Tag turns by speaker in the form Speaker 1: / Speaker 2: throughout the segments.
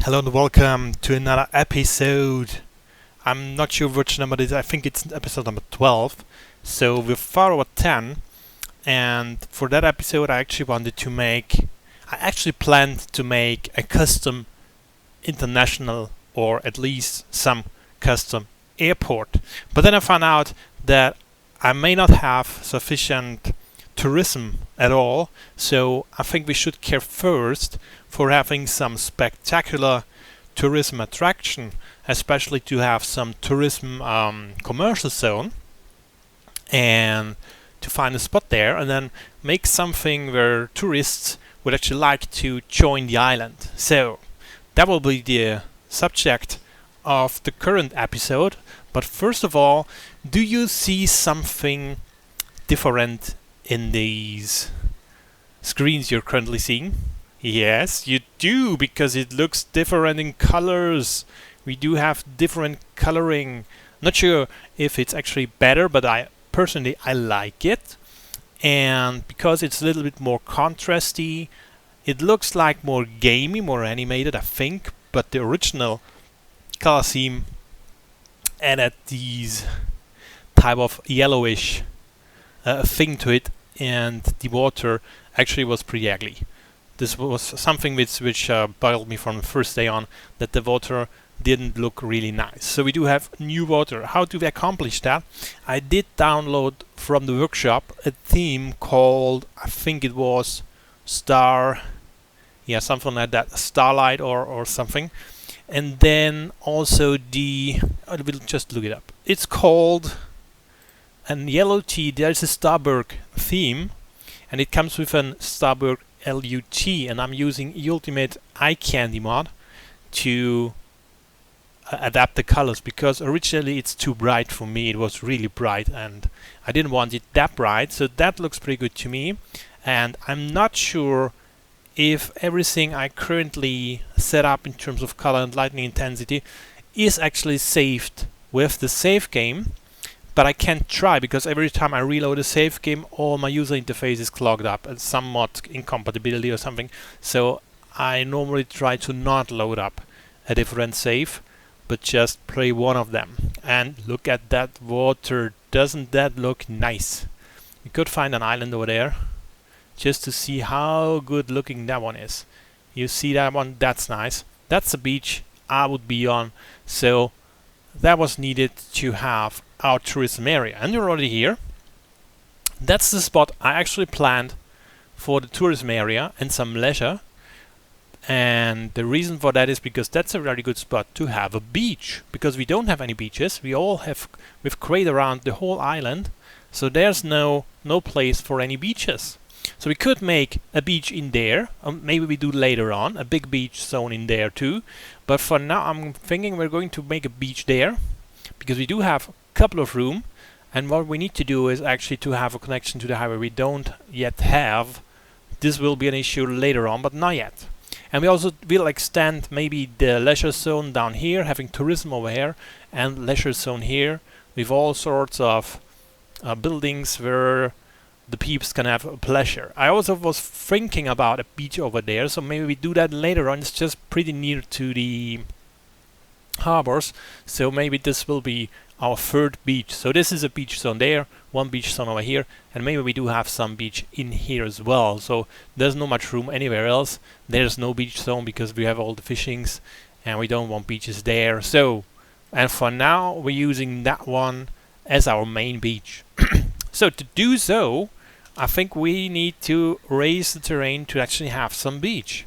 Speaker 1: Hello and welcome to another episode. I'm not sure which number it is. I think it's episode number 12. So we're far over 10. And for that episode, I actually planned to make a custom international or at least some custom airport. But then I found out that I may not have sufficient tourism at all. So I think we should care first for having some spectacular tourism attraction, especially to have some tourism commercial zone, and to find a spot there and then make something where tourists would actually like to join the island. So that will be the subject of the current episode. But first of all, do you see something different in these screens you're currently seeing? Yes, you do, because it looks different in colors. We do have different coloring. Not sure if it's actually better, but I like it. And because it's a little bit more contrasty, it looks like more gamey, more animated, I think. But the original color scheme added these type of yellowish thing to it, and the water actually was pretty ugly. This was something which bothered me from the first day on, that the water didn't look really nice. So we do have new water. How do we accomplish that? I did download from the workshop a theme called, I think it was something like that, Starlight or something. And then also I will just look it up. It's called an yellow tea. There's a Starburg theme, and it comes with an Starburg LUT, and I'm using Ultimate Eye Candy mod to adapt the colors, because originally it's too bright for me. It was really bright and I didn't want it that bright, so that looks pretty good to me. And I'm not sure if everything I currently set up in terms of color and lighting intensity is actually saved with the save game. But I can't try, because every time I reload a save game, all my user interface is clogged up and some mod incompatibility or something. So I normally try to not load up a different save, but just play one of them. And look at that water. Doesn't that look nice? You could find an island over there just to see how good looking that one is. You see that one? That's nice. That's a beach I would be on. So that was needed to have our tourism area, and you're already here. That's the spot I actually planned for the tourism area and some leisure. And the reason for that is because that's a very good spot to have a beach, because we don't have any beaches. We've created around the whole island, so there's no place for any beaches. So we could make a beach in there, maybe we do later on a big beach zone in there too. But for now I'm thinking we're going to make a beach there, because we do have a couple of room, and what we need to do is actually to have a connection to the highway. We don't yet have. This will be an issue later on, but not yet. And we also will extend maybe the leisure zone down here, having tourism over here, and leisure zone here with all sorts of buildings where the peeps can have a pleasure. I also was thinking about a beach over there, so maybe we do that later on. It's just pretty near to the harbors, so maybe this will be our third beach. So this is a beach zone there, one beach zone over here, and maybe we do have some beach in here as well. So there's not much room anywhere else. There's no beach zone because we have all the fishings and we don't want beaches there. So, and for now we're using that one as our main beach. So to do so, I think we need to raise the terrain to actually have some beach.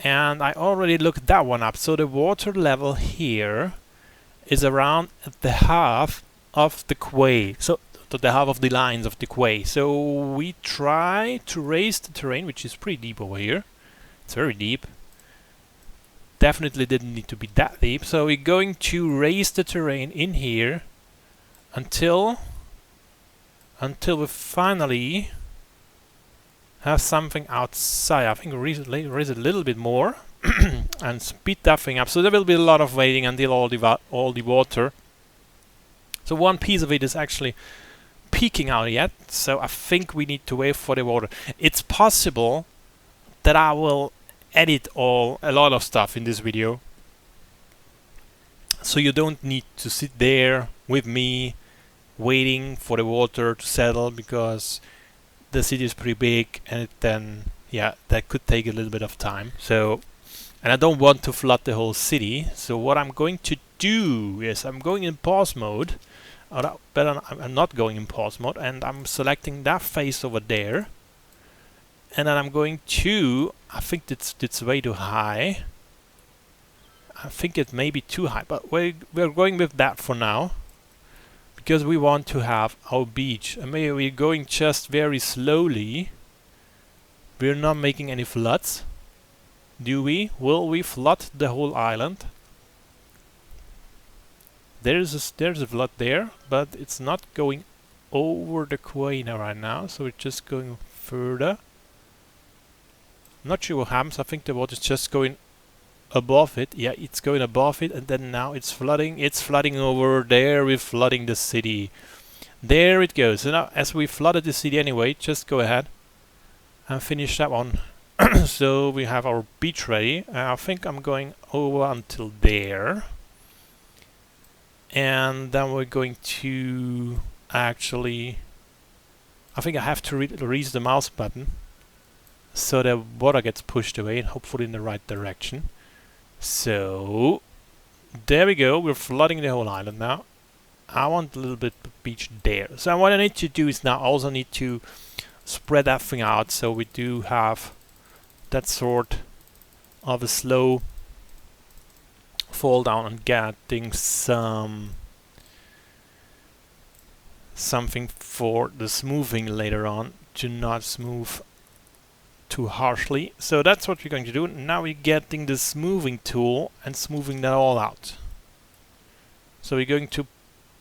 Speaker 1: And I already looked that one up. So the water level here is around the half of the quay. So the half of the lines of the quay. So we try to raise the terrain, which is pretty deep over here. It's very deep. Definitely didn't need to be that deep. So we're going to raise the terrain in here until we finally have something outside. I think raise it a little bit more and speed that thing up. So there will be a lot of waiting until all the water. So one piece of it is actually peeking out yet. So I think we need to wait for the water. It's possible that I will edit a lot of stuff in this video, so you don't need to sit there with me waiting for the water to settle, because the city is pretty big, and then yeah, that could take a little bit of time. So, and I don't want to flood the whole city. So what I'm going to do is I'm going in pause mode, but I'm not going in pause mode, and I'm selecting that face over there, and then I'm going to, I think it's way too high. I think it may be too high, but we're going with that for now, because we want to have our beach. And maybe we're going just very slowly. We're not making any floods. Do we? Will we flood the whole island? There's a flood there, but it's not going over the queen right now, so we're just going further. Not sure what happens. I think the water's just going above it. Yeah, it's going above it, and then now it's flooding. It's flooding over there. We're flooding the city. There it goes. So now, as we flooded the city anyway, just go ahead and finish that one. So we have our beach ready. I think I'm going over until there, and then we're going to actually, I think I have to release the mouse button so the water gets pushed away, and hopefully in the right direction. So there we go. We're flooding the whole island now. I want a little bit of beach there. So what I need to do is now also need to spread that thing out, so we do have that sort of a slow fall down and getting something for the smoothing later on, to not smooth too harshly. So that's what we're going to do. Now we're getting the smoothing tool and smoothing that all out. So we're going to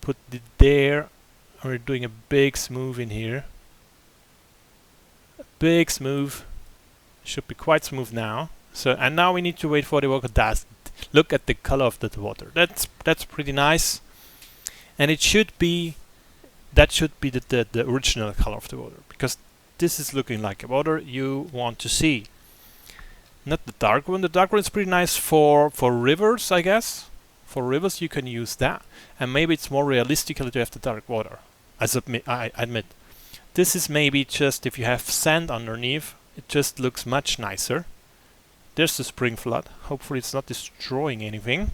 Speaker 1: put it there. We're doing a big smooth in here. A big smooth. Should be quite smooth now. So, and now we need to wait for the water to look at the color of the water. That's pretty nice. And it should be, that should be the original color of the water, because this is looking like a water you want to see. Not the dark one. The dark one is pretty nice for rivers, I guess. For rivers you can use that, and maybe it's more realistically to have the dark water. I admit. This is maybe just if you have sand underneath, it just looks much nicer. There's the spring flood. Hopefully it's not destroying anything.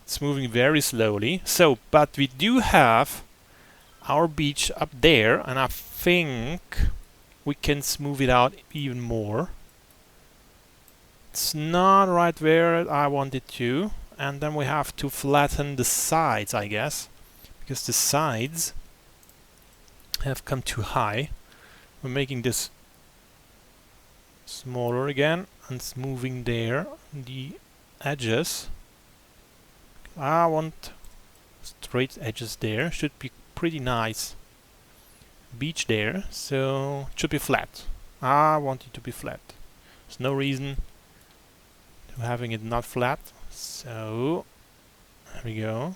Speaker 1: It's moving very slowly. So, but we do have our beach up there, and I think we can smooth it out even more. It's not right where I want it to, and then we have to flatten the sides, I guess, because the sides have come too high. We're making this smaller again and smoothing there the edges. I want straight edges there. Should be pretty nice beach there, so it should be flat. I want it to be flat. There's no reason to having it not flat. So there we go.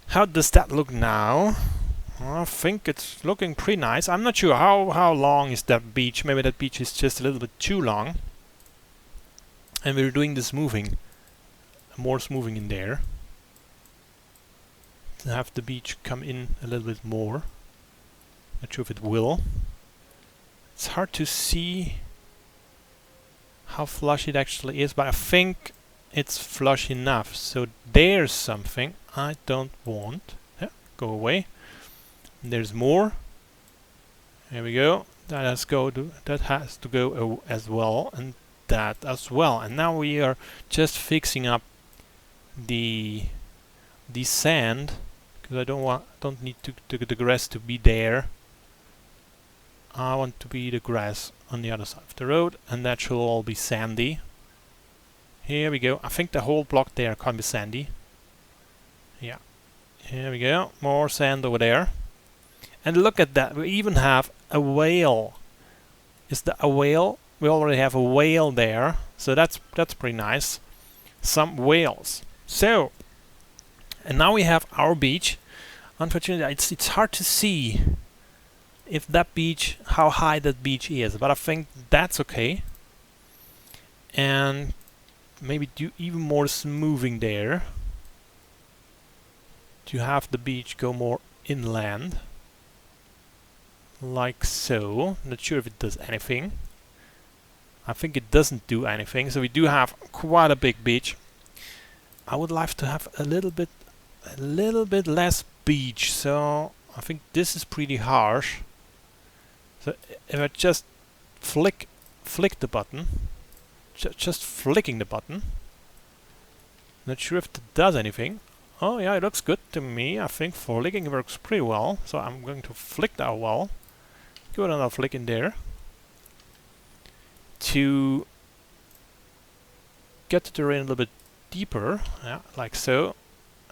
Speaker 1: How does that look now? I think it's looking pretty nice. I'm not sure how long is that beach. Maybe that beach is just a little bit too long. And we're doing the smoothing. More smoothing in there. To have the beach come in a little bit more. Not sure if it will. It's hard to see how flush it actually is, but I think it's flush enough. So there's something I don't want. Yeah, go away. There's more. There we go. That has to go as well, and that as well. And now we are just fixing up the sand, because I don't need the grass to be there. I want to be the grass on the other side of the road, and that should all be sandy. Here we go. I think the whole block there can be sandy. Yeah. Here we go. More sand over there. And look at that. We even have a whale. Is that a whale? We already have a whale there. So that's pretty nice. Some whales. So, and now we have our beach. Unfortunately, it's hard to see if that beach, how high that beach is, but I think that's okay. And maybe do even more smoothing there to have the beach go more inland, like so. Not sure if it does anything. I think it doesn't do anything, so we do have quite a big beach. I would like to have a little bit less beach, so I think this is pretty harsh. So if I just flick the button, just flicking the button, not sure if it does anything. Oh yeah, it looks good to me. I think flicking works pretty well, so I'm going to flick that well. Give it another flick in there to get the terrain a little bit deeper, yeah, like so,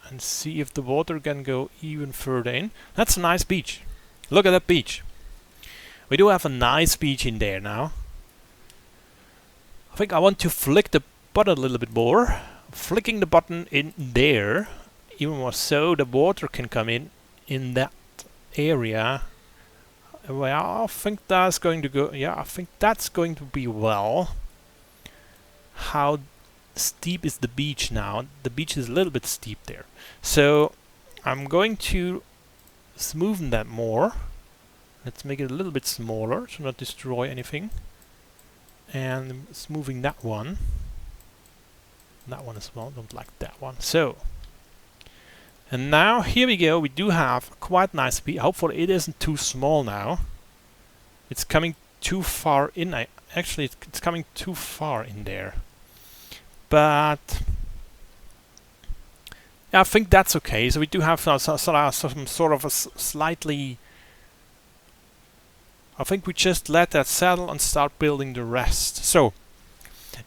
Speaker 1: and see if the water can go even further in. That's a nice beach. Look at that beach. We do have a nice beach in there now. I think I want to flick the button a little bit more. Flicking the button in there, even more so the water can come in that area. Well, I think that's going to go, yeah, I think that's going to be well. How steep is the beach now? The beach is a little bit steep there. So I'm going to smoothen that more. Let's make it a little bit smaller to not destroy anything. And smoothing that one. That one as well, don't like that one. So, and now here we go, we do have quite nice beach. Hopefully it isn't too small now. It's coming too far in. Actually, it's coming too far in there. But yeah, I think that's okay. So we do have some sort of a slightly... I think we just let that settle and start building the rest. So,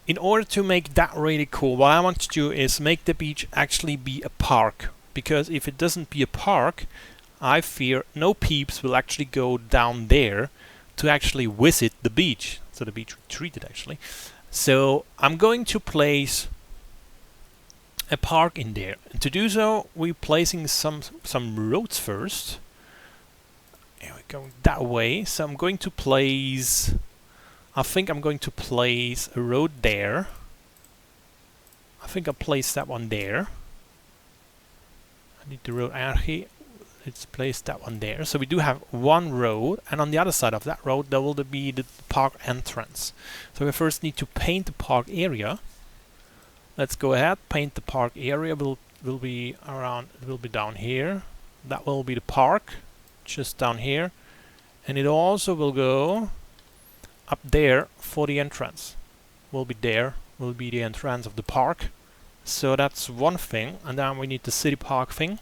Speaker 1: in order to make that really cool, what I want to do is make the beach actually be a park. Because if it doesn't be a park, I fear no peeps will actually go down there to actually visit the beach. So the beach retreated actually. So I'm going to place a park in there. And to do so, we're placing some roads first. And we're going that way. So I'm going to place... I think I'm going to place a road there. I think I'll place that one there. I need the road out here. Let's place that one there. So we do have one road, and on the other side of that road there will be the park entrance. So we first need to paint the park area. Let's go ahead, paint the park area. Will be around. It will be down here. That will be the park, just down here, and it also will go up there for the entrance. Will be there. Will be the entrance of the park. So that's one thing, and then we need the city park thing,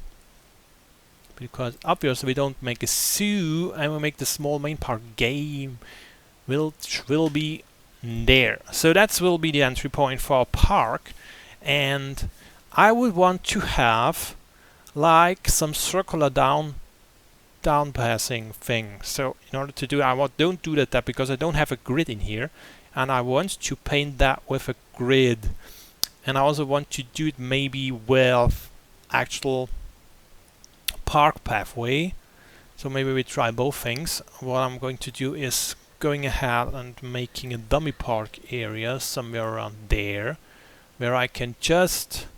Speaker 1: because obviously we don't make a zoo and we make the small main park game which will be there. So that will be the entry point for our park, and I would want to have like some circular down passing thing. So in order to do don't do that because I don't have a grid in here, and I want to paint that with a grid. And I also want to do it maybe with actual park pathway. So maybe we try both things. What I'm going to do is going ahead and making a dummy park area somewhere around there, where I can just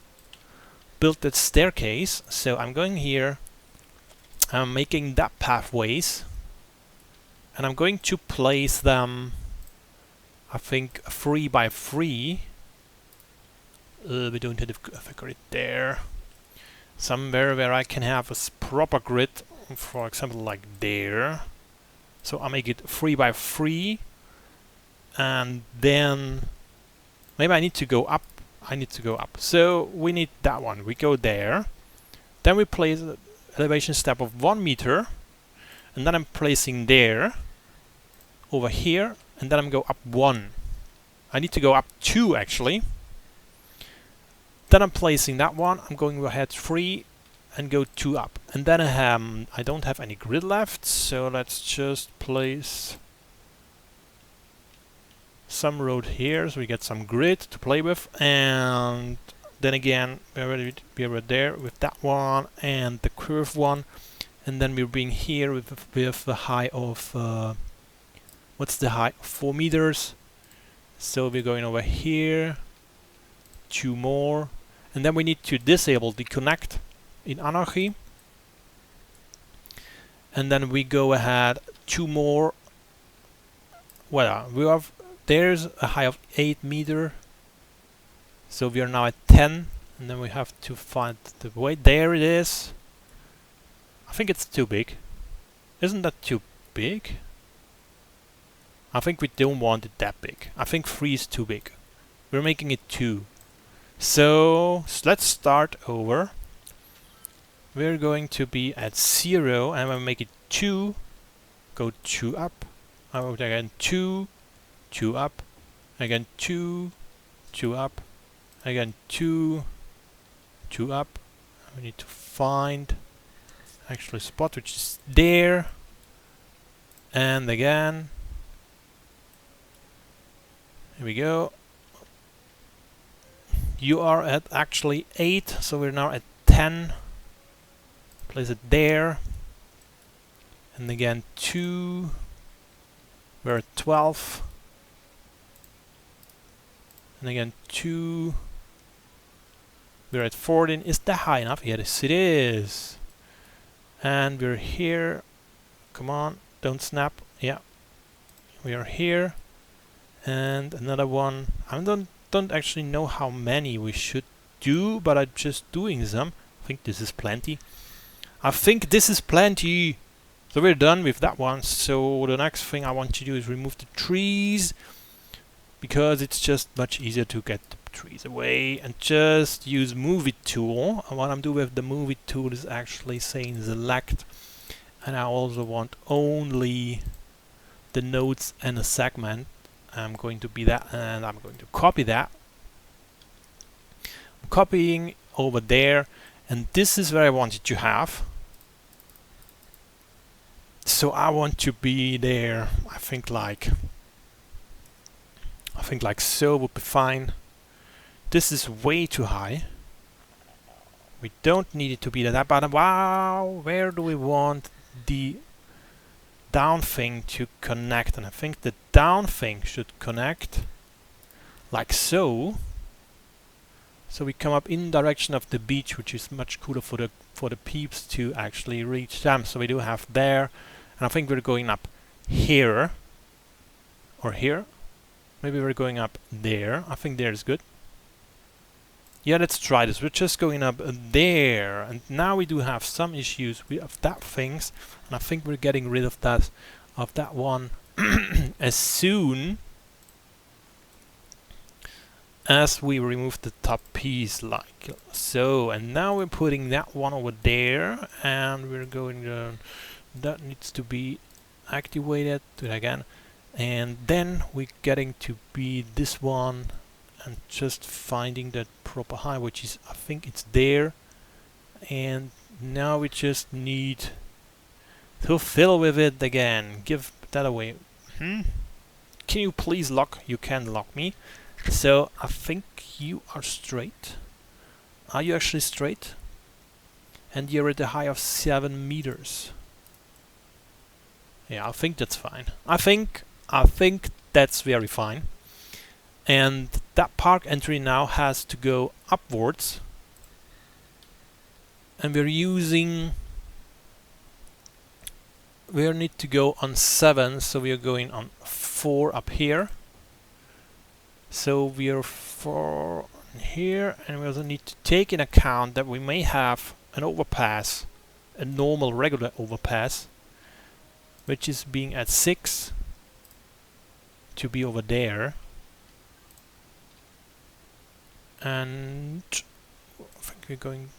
Speaker 1: build that staircase. So I'm going here, I'm making that pathways, and I'm going to place them, I think, 3 by 3. We don't have a grid there. Somewhere where I can have a proper grid, for example, like there. So I make it 3 by 3, and then maybe I need to go up. So we need that one. We go there. Then we place an elevation step of 1 meter, and then I'm placing there, over here, and then I'm go up 1. I need to go up 2 actually. Then I'm placing that one. I'm going ahead 3 and go 2 up. And then I don't have any grid left, so let's just place some road here so we get some grid to play with. And then again, we are there with that one and the curved one. and then we're being here with the height of what's the height? 4 meters. So we're going over here, 2 more, and then we need to disable the connect in Anarchy, and then we go ahead 2 more. Well, there's a height of 8 meter, so we are now at 10, and then we have to find the way. There it is. I think it's too big. Isn't that too big? I think we don't want it that big. I think 3 is too big. We're making it 2. So let's start over. We're going to be at 0, and we'll make it 2. Go 2 up. I will again 2, 2 up. Again 2, 2 up. Again 2, 2 up. We need to find actually a spot which is there. And again. Here we go. You are at actually 8, so we're now at 10. Place it there. And again 2. We're at 12. And again 2. We're at 14. Is that high enough? Yes, it is. And we're here. Come on, don't snap. Yeah. We are here. And another one. I don't actually know how many we should do, but I'm just doing them. I think this is plenty. I think this is plenty. So we're done with that one. So the next thing I want to do is remove the trees, because it's just much easier to get the trees away and just use move it tool. And what I'm doing with the move it tool is actually saying select, and I also want only the nodes and a segment. I'm going to be that, and I'm going to copy that. I'm copying over there, and this is where I want it to have. So I want to be there. I think like so would be fine. This is way too high. We don't need it to be that, but wow, where do we want the down thing to connect? And I think the down thing should connect like so. So we come up in direction of the beach, which is much cooler for the peeps to actually reach them. So we do have there, and I think we're going up here or here. Maybe we're going up there. I think there is good. Yeah, let's try this. We're just going up there, and now we do have some issues with that things, and I think we're getting rid of that one as soon as we remove the top piece, like so. And now we're putting that one over there, and we're going down. That needs to be activated. Do it again, and then we're getting to be this one. And just finding that proper height, which is, I think it's there. And now we just need to fill with it again. Give that away. Can you please lock? You can lock me. So I think you are straight. Are you actually straight? And you're at a height of 7 meters. Yeah, I think that's fine. I think that's very fine. And that park entry now has to go upwards, and we need to go on 7, so we are going on 4 up here. So we are 4 here, and we also need to take in account that we may have an overpass, a normal regular overpass, which is being at 6 to be over there. And I think we're going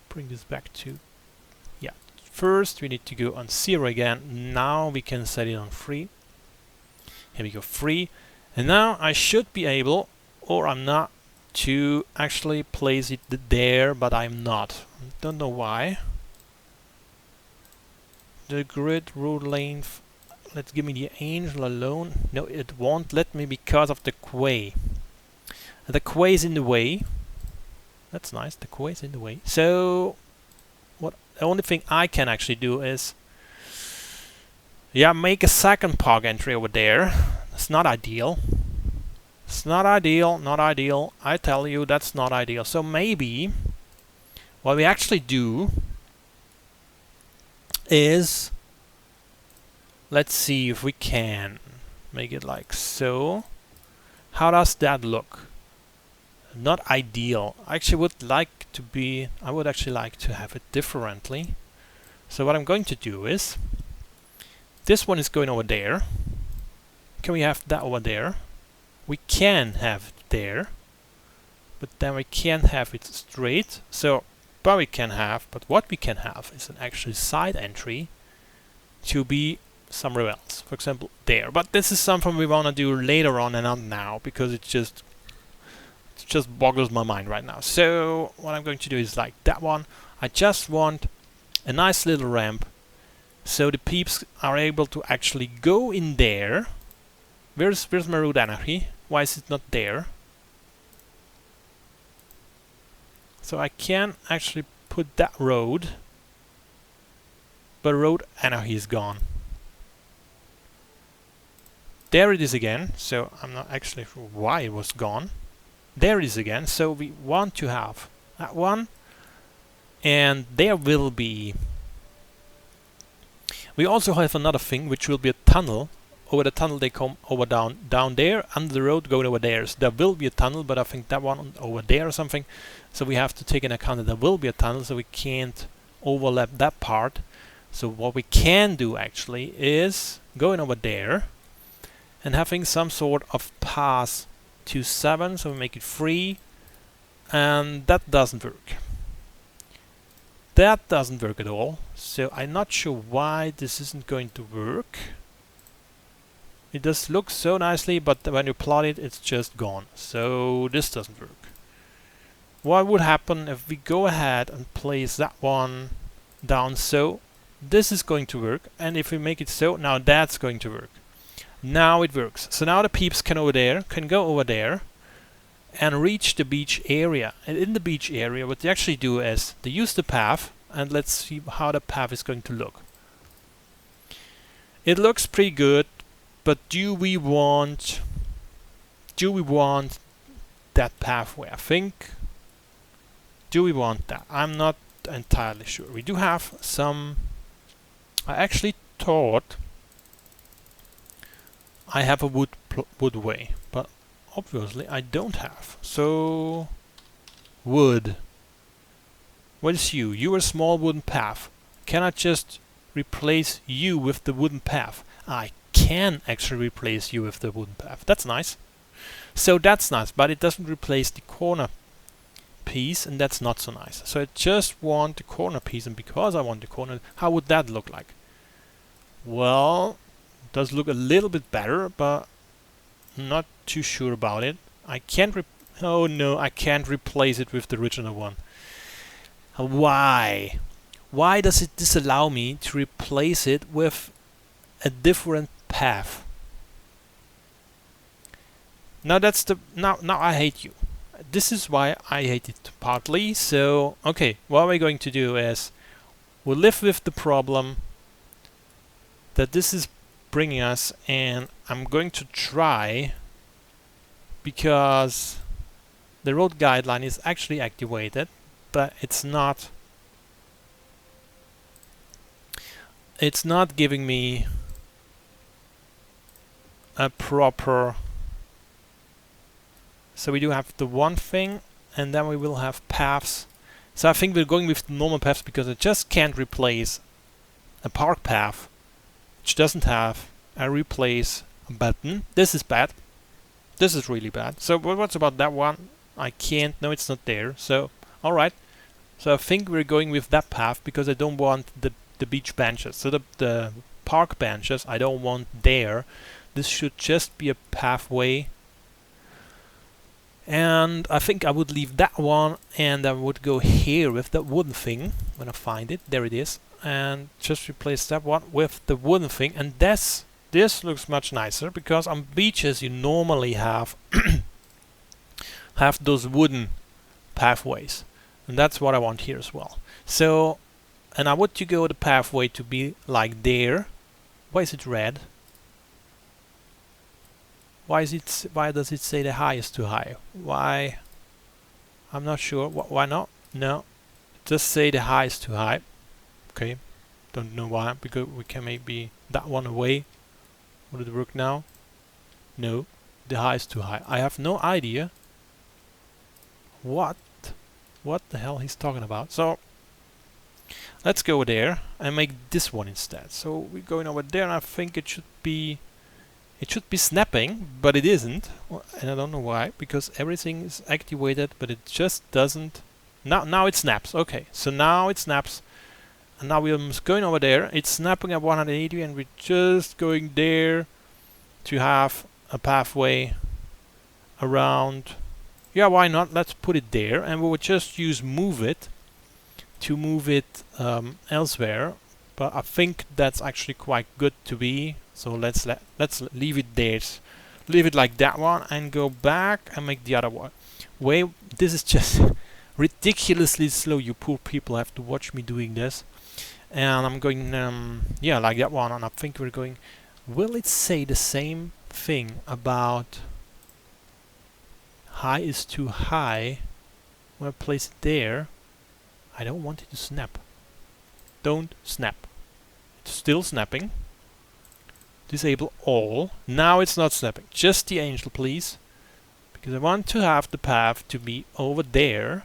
Speaker 1: bring this back to, yeah, first we need to go on 0 again. Now we can set it on 3. Here we go, 3. And now I should be able, or I'm not, to actually place it there, but I'm not. Don't know why. The grid road length, let's give me the angel alone. No, it won't let me because of the quay. The quay is in the way. That's nice, the quay is in the way. So what the only thing I can actually do is, yeah, make a second park entry over there. It's not ideal. It's not ideal, not ideal. I tell you, that's not ideal. So maybe what we actually do is, let's see if we can make it like so. How does that look? Not ideal. I actually would like to be, I would actually like to have it differently. So what I'm going to do is, this one is going over there. Can we have that over there? We can have it there, but then we can't have it straight. So, but what we can have is an actual side entry to be somewhere else. For example, there. But this is something we want to do later on and not now, because it just boggles my mind right now. So what I'm going to do is like that one. I just want a nice little ramp so the peeps are able to actually go in there. Where's my road energy? Why is it not there? So I can actually put that road, but road energy is gone. There it is again, so I'm not actually sure why it was gone. There it is again, so we want to have that one, and there will be, we also have another thing which will be a tunnel. Over the tunnel they come over down there, under the road going over there. So there will be a tunnel, but I think that one over there or something. So we have to take into account that there will be a tunnel, so we can't overlap that part. So what we can do actually is going over there and having some sort of pass to 7, so we make it 3, and that doesn't work. That doesn't work at all. So I'm not sure why this isn't going to work. It does look so nicely, but when you plot it, it's just gone. So this doesn't work. What would happen if we go ahead and place that one down so? This is going to work, and if we make it so, now that's going to work. Now it works. So now the peeps can go over there and reach the beach area. And in the beach area, what they actually do is they use the path, and let's see how the path is going to look. It looks pretty good. But do we want that pathway? I think, do we want that? I'm not entirely sure. We do have some, I actually thought I have a wood way, but obviously I don't have. So, wood. What is you? You're a small wooden path. Can I just replace you with the wooden path? I can actually replace you with the wooden path. That's nice. So that's nice, but it doesn't replace the corner piece, and that's not so nice. So I just want the corner piece, and because I want the corner, how would that look like? Well, it does look a little bit better, but not too sure about it. I can't oh no, I can't replace it with the original one. Why? Why does it disallow me to replace it with a different path? Now that's the now I hate you. This is why I hate it partly. So okay, what we're going to do is we'll live with the problem that this is bringing us, and I'm going to try, because the road guideline is actually activated, but it's not giving me a proper. So we do have the one thing, and then we will have paths. So I think we're going with the normal paths because I just can't replace a park path which doesn't have a replace button. This is bad. This is really bad. So what's about that one? I can't. No, it's not there. So alright. So I think we're going with that path because I don't want the beach benches. So the park benches I don't want there. This should just be a pathway. And I think I would leave that one, and I would go here with that wooden thing when I find it. There it is. And just replace that one with the wooden thing. And this looks much nicer, because on beaches you normally have those wooden pathways. And that's what I want here as well. So And I want to go the pathway to be like there. Why is it red? Why does it say the high is too high? Why? I'm not sure. Why not? No. Just say the high is too high. Okay. Don't know why. Because we can maybe that one away. Would it work now? No. The high is too high. I have no idea what the hell he's talking about. So let's go there and make this one instead. So we're going over there, and I think it should be snapping, but it isn't. And I don't know why, because everything is activated, but it just doesn't. Now it snaps. Okay, so now it snaps, and now we're going over there. It's snapping at 180, and we're just going there to have a pathway around. Yeah, why not? Let's put it there, and we will just use move it to move it elsewhere. But I think that's actually quite good to be. So let's leave it there. Leave it like that one, and go back and make the other one. This is just ridiculously slow. You poor people have to watch me doing this. And I'm going, yeah, like that one. And I think we're going. Will it say the same thing about high is too high? When I place it there, I don't want it to snap. Don't snap. It's still snapping. Disable all. Now it's not snapping. Just the angel, please. Because I want to have the path to be over there.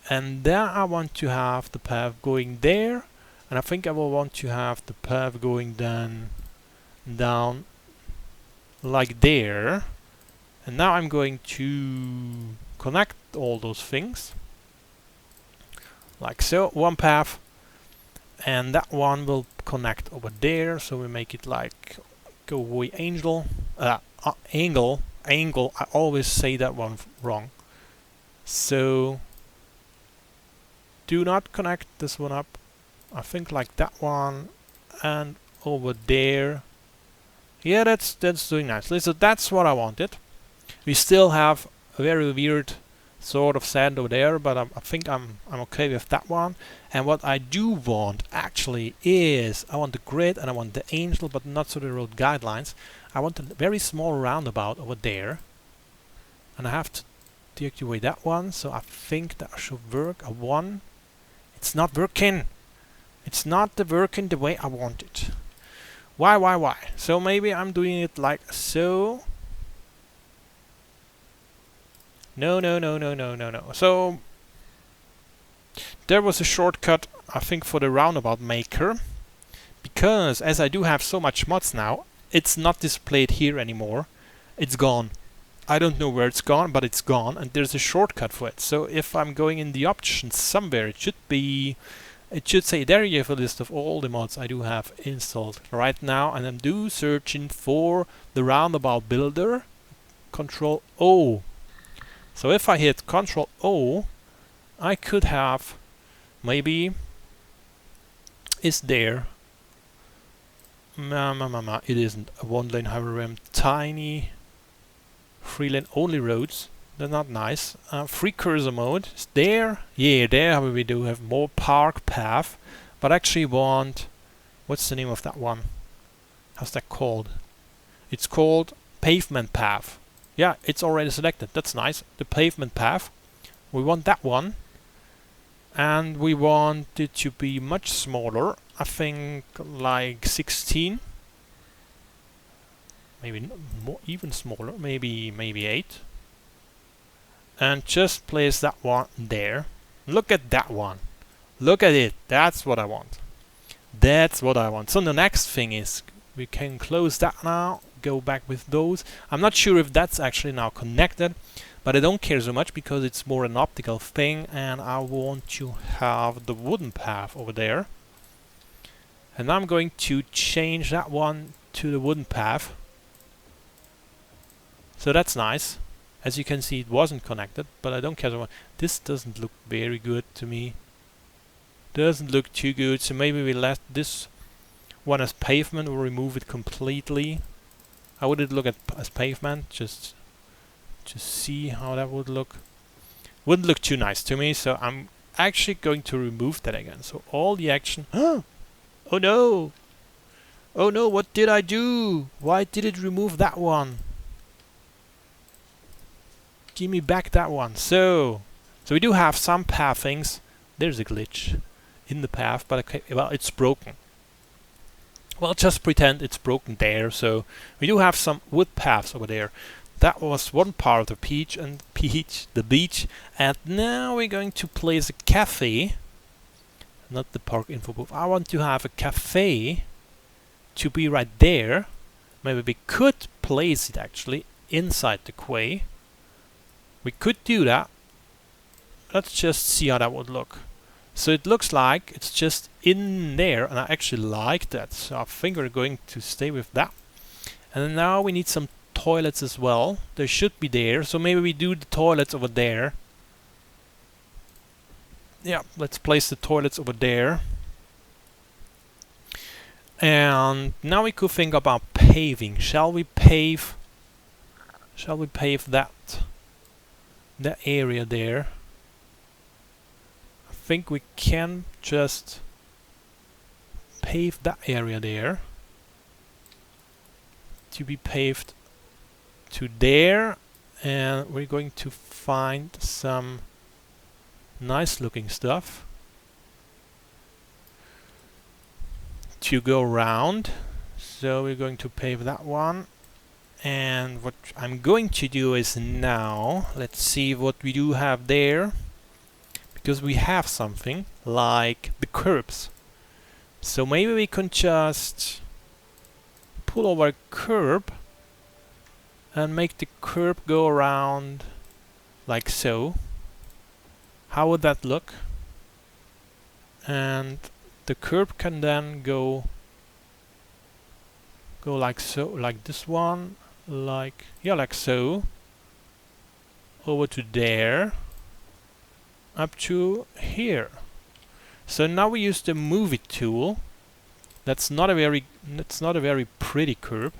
Speaker 1: And then I want to have the path going there. And I think I will want to have the path going then down like there. And now I'm going to connect all those things. Like so. One path. And that one will connect over there, so we make it like go away angle. I always say that one wrong. So do not connect this one up. I think like that one, and over there. Yeah, that's doing nicely. So that's what I wanted. We still have a very weird sort of sand over there, but I think I'm okay with that one. And what I do want actually is I want the grid and I want the angel, but not so the road guidelines. I want a very small roundabout over there, and I have to deactivate that one. So I think that should work. A 1. It's not working. It's not working the way I want it. Why? So maybe I'm doing it like so. No. So there was a shortcut, I think, for the roundabout maker, because as I do have so much mods now, it's not displayed here anymore. It's gone. I don't know where it's gone, but it's gone, and there's a shortcut for it. So if I'm going in the options somewhere, it should say there you have a list of all the mods I do have installed right now, and I'm searching for the roundabout builder. Control O. So if I hit Control O, I could have maybe is there. It isn't a 1-lane highway ramp. Tiny 3-lane only roads. They're not nice. Free cursor mode is there. Yeah, there we do have more park path, but actually want. What's the name of that one? How's that called? It's called pavement path. Yeah, it's already selected. That's nice. The pavement path. We want that one. And we want it to be much smaller. I think like 16. Maybe more, even smaller. Maybe 8. And just place that one there. Look at that one. Look at it. That's what I want. That's what I want. So the next thing is we can close that now. Go back with those. I'm not sure if that's actually now connected, but I don't care so much because it's more an optical thing, and I want to have the wooden path over there. And I'm going to change that one to the wooden path. So that's nice. As you can see, it wasn't connected, but I don't care so much. This doesn't look very good to me. Doesn't look too good, so maybe we let this one as pavement or remove it completely. I would look at as pavement, just to see how that would look. Wouldn't look too nice to me, so I'm actually going to remove that again. So all the action. Oh no! Oh no, what did I do? Why did it remove that one? Give me back that one. So we do have some pathings. There's a glitch in the path, but okay, well, it's broken. Well, just pretend it's broken there. So we do have some wood paths over there. That was one part of the beach, and now we're going to place a cafe, not the park info booth. I want to have a cafe to be right there. Maybe we could place it actually inside the quay. We could do that. Let's just see how that would look. So it looks like it's just in there, and I actually like that. So I think we're going to stay with that. And now we need some toilets as well. They should be there. So maybe we do the toilets over there. Yeah, let's place the toilets over there. And now we could think about paving. Shall we pave that area there? I think we can just pave that area there to be paved to there, and we're going to find some nice looking stuff to go around. So we're going to pave that one, and what I'm going to do is now let's see what we do have there, because we have something like the curbs. So maybe we can just pull over a curb and make the curb go around like so. How would that look? And the curb can then go like so, like this one, like so, over to there, up to here. So now we use the move it tool. That's not a very pretty curb.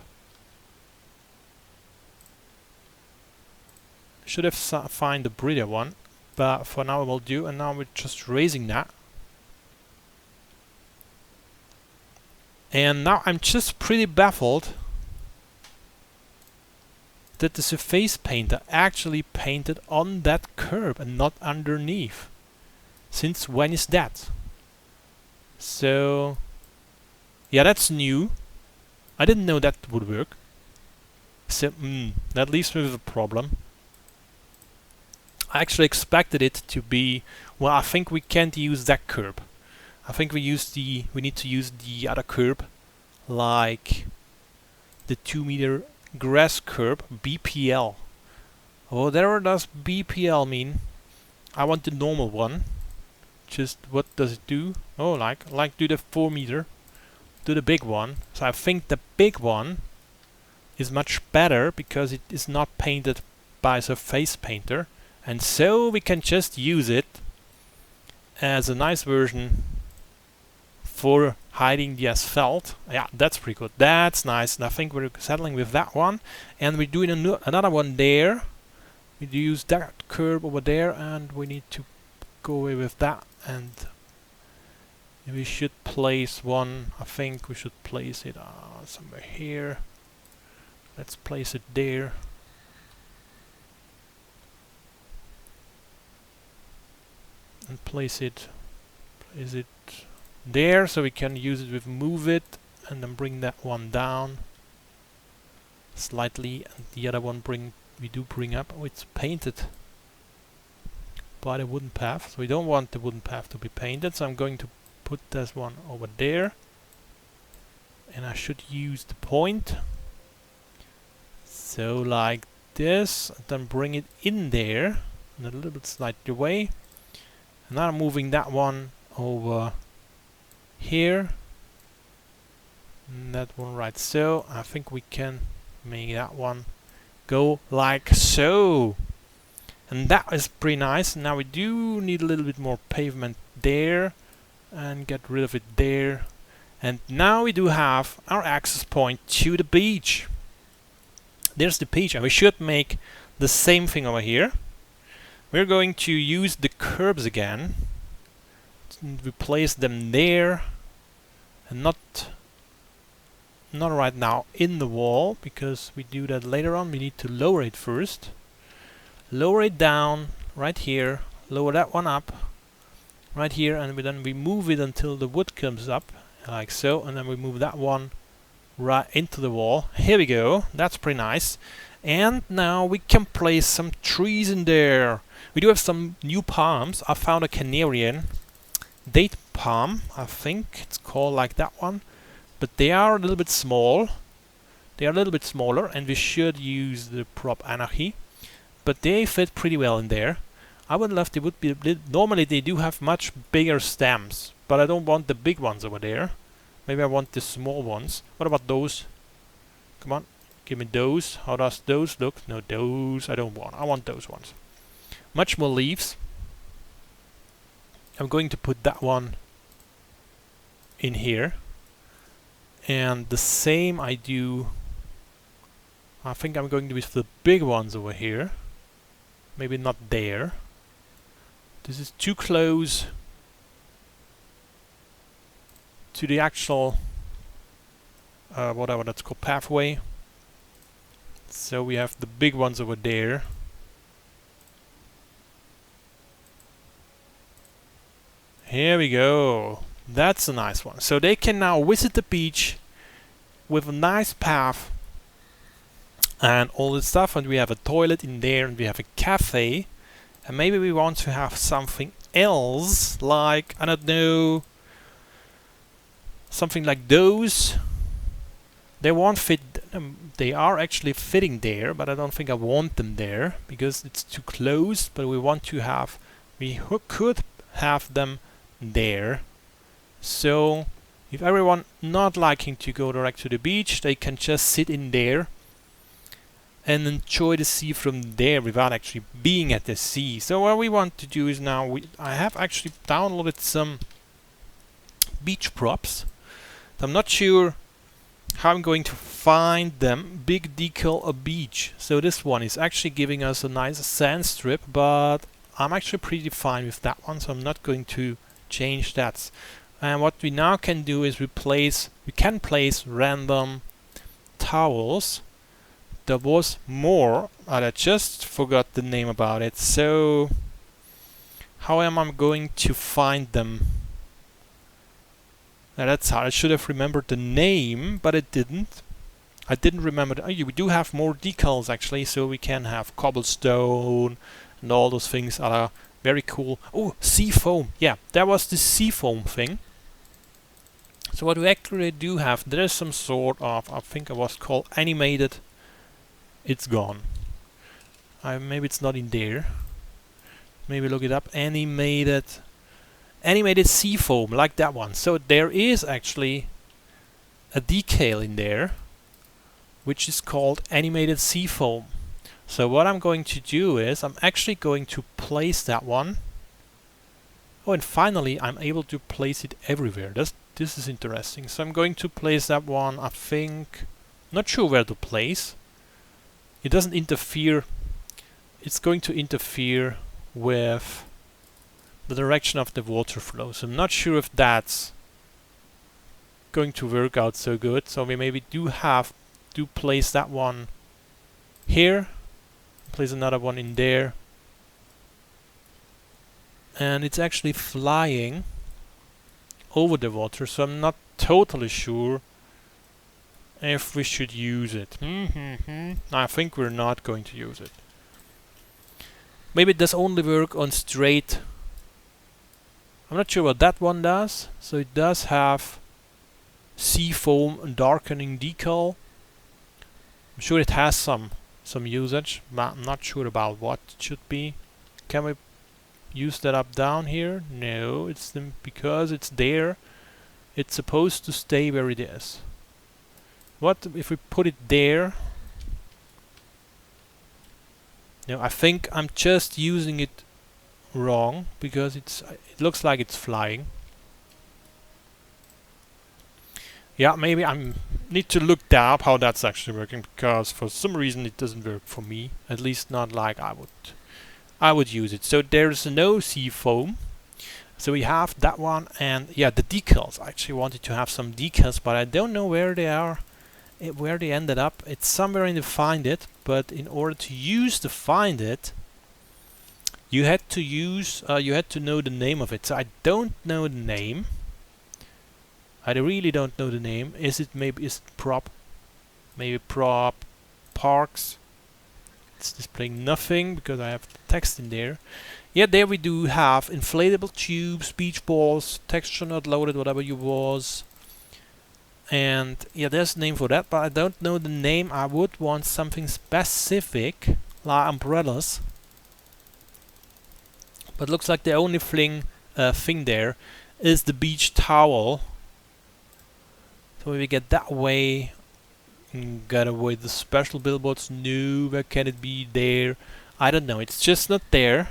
Speaker 1: Should have find a prettier one, but for now it will do. And now we're just raising that. And now I'm just pretty baffled that the surface painter actually painted on that curb and not underneath. Since when is that? So yeah, that's new. I didn't know that would work. So that leaves me with a problem. I actually expected it to be, well, I think we can't use that curb. I think we need to use the other curb, like the 2-meter grass curb, BPL. Oh, there does BPL mean? I want the normal one. Just what does it do? Oh, like do the 4-meter, do the big one. So I think the big one is much better because it is not painted by a surface painter, and so we can just use it as a nice version for hiding the asphalt. Yeah, that's pretty good. That's nice. And I think we're settling with that one. And we're doing another one there. We use that curve over there, and we need to go away with that. And we should place one. I think we should place it somewhere here. Let's place it there. And place it there, so we can use it with move it, and then bring that one down slightly, and the other one we do bring up. Oh, it's painted by the wooden path, so we don't want the wooden path to be painted, so I'm going to put this one over there, and I should use the point, so like this, and then bring it in there and a little bit slightly away. And now I'm moving that one over here, and that one right so. I think we can make that one go like so, and that is pretty nice. Now we do need a little bit more pavement there, and get rid of it there, and now we do have our access point to the beach. There's the beach, and we should make the same thing over here. We're going to use the curbs again, we place them there, and not right now in the wall, because we do that later on. We need to lower it first. Lower it down right here, lower that one up right here, and then we move it until the wood comes up like so, and then we move that one right into the wall. Here we go. That's pretty nice. And now we can place some trees in there. We do have some new palms. I found a Canarian date palm, I think it's called like that one, but they are a little bit small. They are a little bit smaller, and we should use the prop anarchy, but they fit pretty well in there. I would love they would be normally they do have much bigger stems, but I don't want the big ones over there. Maybe I want the small ones. What about those? Come on, give me those. How does those look? No, those I don't want. I want those ones. Much more leaves. I'm going to put that one in here. And the same I do. I think I'm going to use the big ones over here. Maybe not there. This is too close to the actual whatever that's called pathway. So we have the big ones over there. Here we go. That's a nice one. So they can now visit the beach with a nice path and all this stuff, and we have a toilet in there, and we have a cafe, and maybe we want to have something else, like, I don't know, something like those. They won't fit, they are actually fitting there, but I don't think I want them there because it's too close. But we want to have, we could have them there. So if everyone not liking to go direct to the beach, they can just sit in there and enjoy the sea from there without actually being at the sea. So what we want to do is now, I have actually downloaded some beach props. I'm not sure how I'm going to find them. Big decal a beach. So this one is actually giving us a nice sand strip, but I'm actually pretty fine with that one, so I'm not going to change that. And what we now can do is we can place random towels. There was more, but I just forgot the name about it. So how am I going to find them? Now that's hard. I should have remembered the name, but I didn't. I didn't remember. We do have more decals actually, so we can have cobblestone and all those things are very cool. Oh, sea foam. Yeah, that was the sea foam thing. So what we actually do have, there is some sort of, I think it was called animated. It's gone. Maybe it's not in there. Maybe look it up. Animated sea foam, like that one. So there is actually a decal in there, which is called animated sea foam. So what I'm going to do is I'm actually going to place that one. Oh, and finally I'm able to place it everywhere. This is interesting. So I'm going to place that one, I think, not sure where to place. It doesn't interfere. It's going to interfere with the direction of the water flow. So I'm not sure if that's going to work out so good. So we maybe do place that one here, place another one in there, and it's actually flying over the water, so I'm not totally sure if we should use it. I think we're not going to use it. Maybe it does only work on straight. I'm not sure what that one does. So it does have sea foam darkening decal. I'm sure it has some usage, but I'm not sure about what it should be. Can we use that up down here? No, it's because it's there. It's supposed to stay where it is. What if we put it there? No, I think I'm just using it wrong because it looks like it's flying. Yeah, maybe I need to look that up how that's actually working, because for some reason it doesn't work for me. At least not like I would use it. So there's no sea foam. So we have that one, and yeah, the decals. I actually wanted to have some decals, but I don't know where they are, where they ended up. It's somewhere in the find it, but in order to use the find it, you had to use, you had to know the name of it. So I don't know the name. I really don't know the name. Is it prop? Maybe prop parks. It's displaying nothing because I have text in there. Yeah, there we do have inflatable tubes, beach balls, texture not loaded, whatever you was. And yeah, there's a name for that, but I don't know the name. I would want something specific, like umbrellas. But looks like the only thing there is the beach towel. So we get that way. Gotta avoid the special billboards. No, where can it be there? I don't know. It's just not there.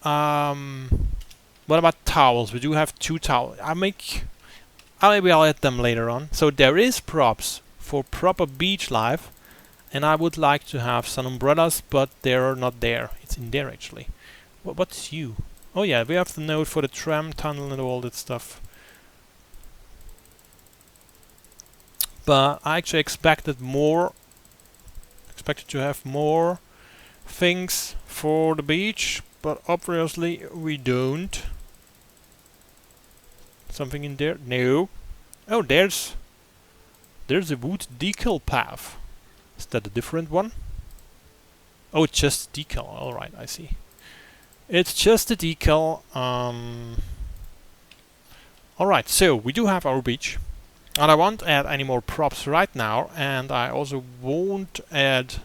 Speaker 1: What about towels? We do have 2 towels. Maybe I'll add them later on. So there is props for proper beach life, and I would like to have some umbrellas, but they're not there. It's in there actually. What's you? Oh yeah, we have the note for the tram tunnel and all that stuff. But I actually expected to have more things for the beach, but obviously we don't. Something in there? No. Oh, there's a wood decal path. Is that a different one? Oh, it's just decal. Alright, I see. It's just a decal. Alright, so we do have our beach. And I won't add any more props right now, and I also won't add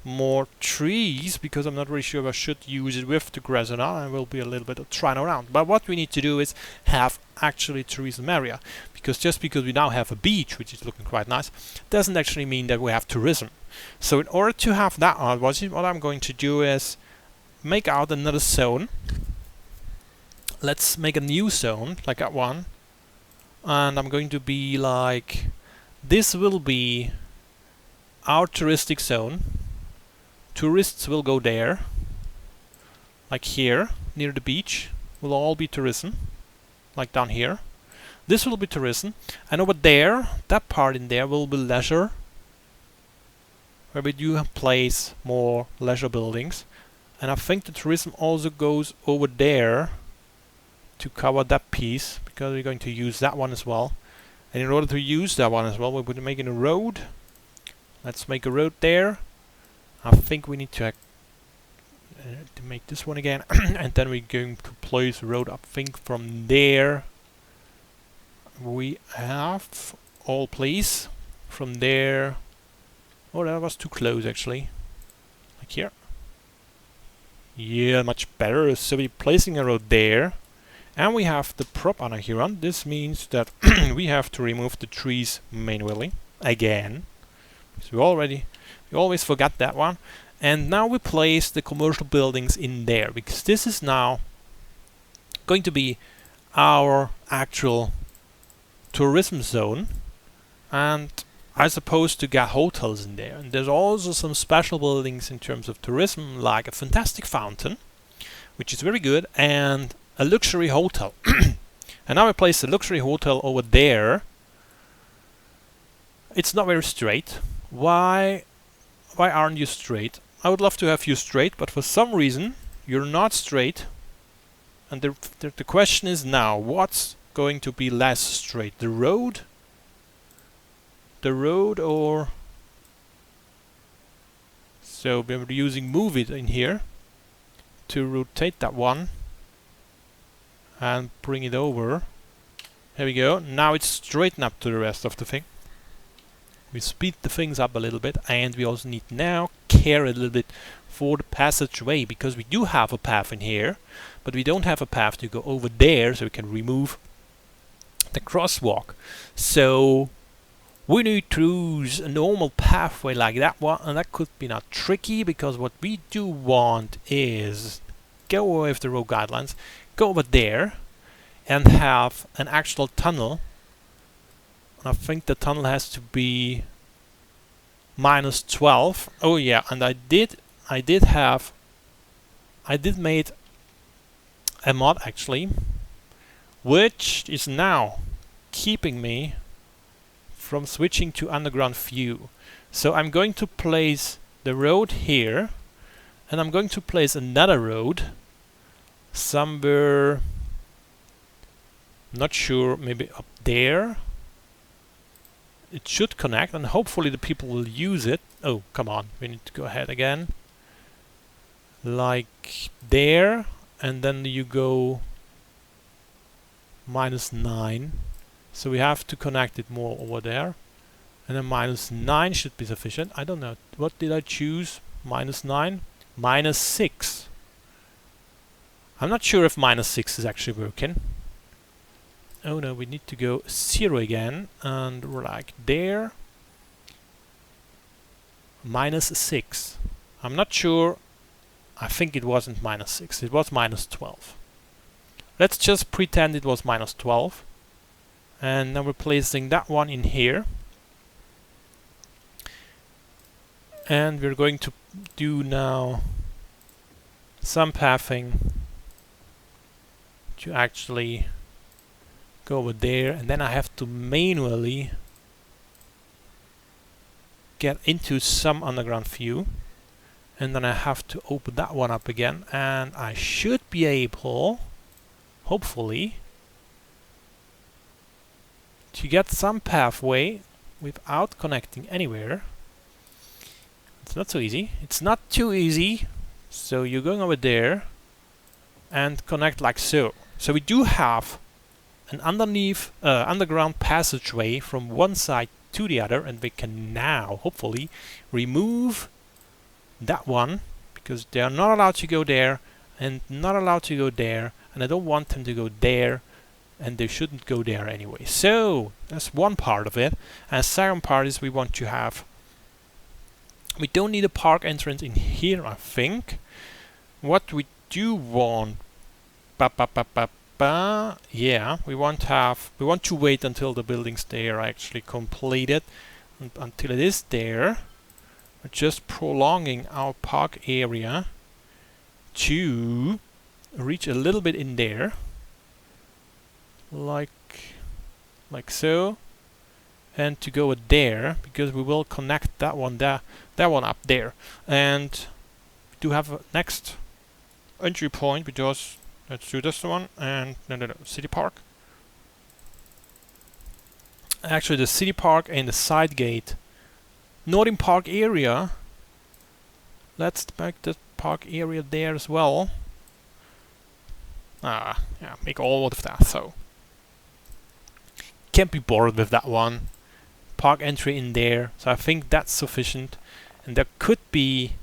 Speaker 1: more trees because I'm not really sure if I should use it with the grass or not. I will be a little bit of trying around. But what we need to do is have actually tourism area, because just because we now have a beach, which is looking quite nice, doesn't actually mean that we have tourism. So in order to have that, what I'm going to do is make out another zone. Let's make a new zone like that one. And I'm going to be like, this will be our touristic zone. Tourists will go there, like here near the beach will all be tourism, like down here. This will be tourism, and over there, that part in there will be leisure, where we do place more leisure buildings. And I think the tourism also goes over there to cover that piece, because we're going to use that one as well. And in order to use that one as well, we're making a road. Let's make a road there. I think we need to make this one again, and then we're going to place a road. I think from there we have all place. From there, oh, that was too close actually. Like here. Yeah, much better. So we're placing a road there. And we have the prop on here on. This means that we have to remove the trees manually again. So we always forgot that one. And now we place the commercial buildings in there, because this is now going to be our actual tourism zone. And I'm supposed to get hotels in there. And there's also some special buildings in terms of tourism, like a fantastic fountain, which is very good, and a luxury hotel. And now I place the luxury hotel over there. It's not very straight. Why aren't you straight? I would love to have you straight, but for some reason you're not straight. And the question is now, what's going to be less straight? The road? Or... So we're using move it in here to rotate that one and bring it over. Here we go. Now it's straightened up to the rest of the thing. We speed the things up a little bit, and we also need now care a little bit for the passageway, because we do have a path in here, but we don't have a path to go over there, so we can remove the crosswalk. So we need to use a normal pathway like that one, and that could be not tricky, because what we do want is go away with the road guidelines, go over there and have an actual tunnel. I think the tunnel has to be -12. Oh yeah, and I did made a mod actually which is now keeping me from switching to underground view. So I'm going to place the road here, and I'm going to place another road somewhere, not sure, maybe up there. It should connect, and hopefully the people will use it. Oh, come on, we need to go ahead again. Like there, and then you go -9. So we have to connect it more over there. And then -9 should be sufficient. I don't know. What did I choose? -9? -6. I'm not sure if -6 is actually working. Oh no, we need to go 0 again, and we're like there. -6. I'm not sure. I think it wasn't -6. It was -12. Let's just pretend it was -12. And now we're placing that one in here. And we're going to do now some pathing to actually go over there, and then I have to manually get into some underground view, and then I have to open that one up again, and I should be able, hopefully, to get some pathway without connecting anywhere. It's not so easy. It's not too easy. So you're going over there and connect like so. So we do have an underground passageway from one side to the other, and we can now hopefully remove that one, because they are not allowed to go there and not allowed to go there, and I don't want them to go there, and they shouldn't go there anyway. So that's one part of it. And the second part is we want to have, we don't need a park entrance in here, I think. What we do want, yeah, we want to wait until the buildings there are actually completed, and until it is there. We're just prolonging our park area to reach a little bit in there, like so, and to go there, because we will connect that one there, that one up there, and we do have a next entry point, because let's do this one, and no, city park. Actually, the city park and the side gate, Northern Park area. Let's make the park area there as well. Yeah, make all of that. So can't be bored with that one. Park entry in there, so I think that's sufficient. And there could be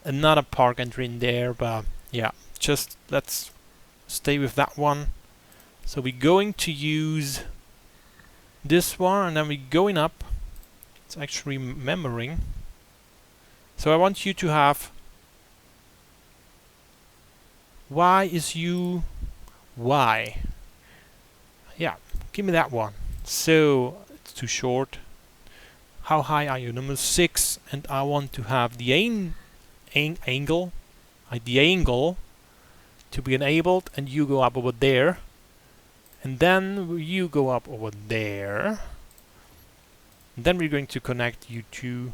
Speaker 1: another park entry in there, but yeah, just let's stay with that one. So we're going to use this one, and then we're going up. It's actually remembering. So I want you to have Y is U, Y. Yeah, give me that one. So it's too short. How high are you? Number 6, and I want to have the angle to be enabled, and you go up over there, and then you go up over there. And then we're going to connect you two